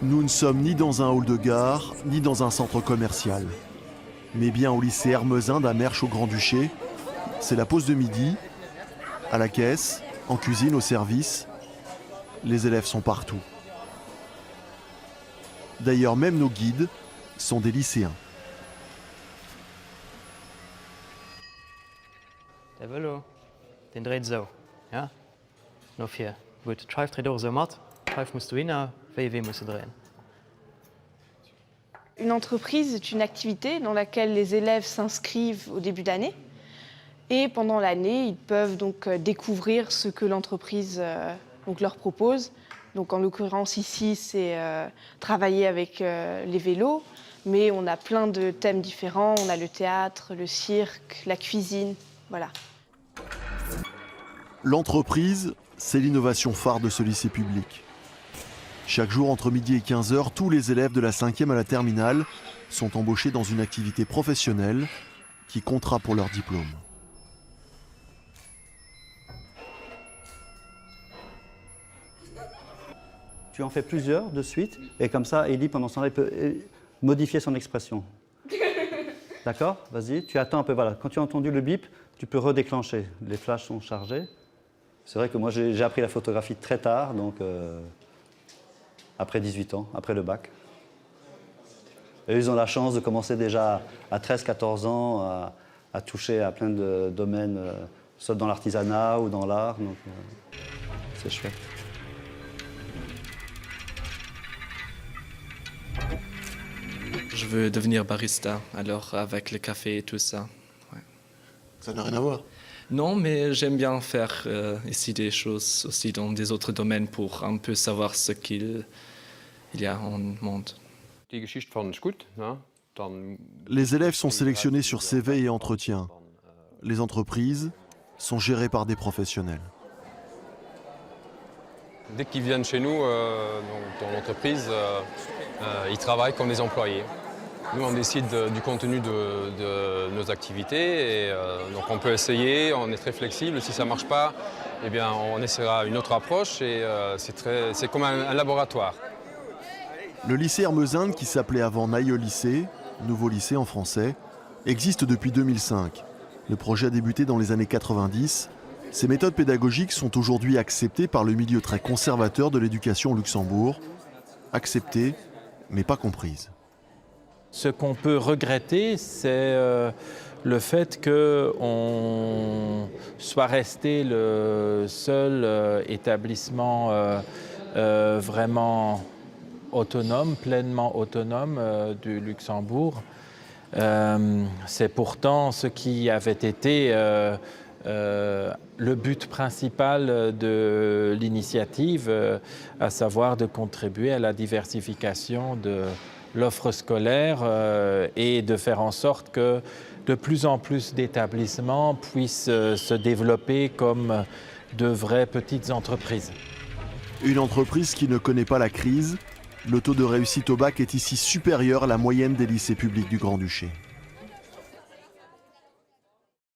Nous ne sommes ni dans un hall de gare, ni dans un centre commercial, mais bien au lycée Hermesin d'Amersch au Grand-Duché. C'est la pause de midi, à la caisse, en cuisine, au service. Les élèves sont partout. D'ailleurs, même nos guides sont des lycéens. Der Velo, den dreht so, ja? Noch 4. Gut, Schreif dreht auch so matt. Schreif musst du hin, VW musst du drehen. Une entreprise est une activité dans laquelle les élèves s'inscrivent au début d'année. Et pendant l'année, ils peuvent donc découvrir ce que l'entreprise leur propose. Donc en l'occurrence ici, c'est travailler avec les vélos. Mais on a plein de thèmes différents. On a le théâtre, le cirque, la cuisine, voilà. L'entreprise, c'est l'innovation phare de ce lycée public. Chaque jour, entre midi et 15h, tous les élèves de la 5e à la terminale sont embauchés dans une activité professionnelle qui comptera pour leur diplôme. Tu en fais plusieurs de suite, et comme ça, Ellie, pendant ce temps-là, il peut modifier son expression. D'accord? Vas-y, tu attends un peu, voilà. Quand tu as entendu le bip, tu peux redéclencher. Les flashs sont chargés. C'est vrai que moi, j'ai appris la photographie très tard, donc après 18 ans, après le bac. Et ils ont la chance de commencer déjà à 13-14 ans à toucher à plein de domaines, soit dans l'artisanat ou dans l'art, donc c'est chouette. Je veux devenir barista, alors avec le café et tout ça. Ouais. Ça n'a rien à voir. Non, mais j'aime bien faire ici des choses aussi dans des autres domaines pour un peu savoir ce qu'il y a en monde. Les élèves sont sélectionnés sur CV et entretien. Les entreprises sont gérées par des professionnels. Dès qu'ils viennent chez nous, dans l'entreprise, ils travaillent comme des employés. Nous, on décide du contenu de nos activités, et donc on peut essayer, on est très flexible. Si ça ne marche pas, eh bien, on essaiera une autre approche, et c'est comme un laboratoire. Le lycée Hermesin, qui s'appelait avant Naïe Lycée, nouveau lycée en français, existe depuis 2005. Le projet a débuté dans les années 90. Ces méthodes pédagogiques sont aujourd'hui acceptées par le milieu très conservateur de l'éducation au Luxembourg. Acceptées, mais pas comprises. Ce qu'on peut regretter, c'est le fait qu'on soit resté le seul établissement vraiment autonome, pleinement autonome du Luxembourg. C'est pourtant ce qui avait été le but principal de l'initiative, à savoir de contribuer à la diversification de l'offre scolaire et de faire en sorte que de plus en plus d'établissements puissent se développer comme de vraies petites entreprises. Une entreprise qui ne connaît pas la crise, le taux de réussite au bac est ici supérieur à la moyenne des lycées publics du Grand-Duché.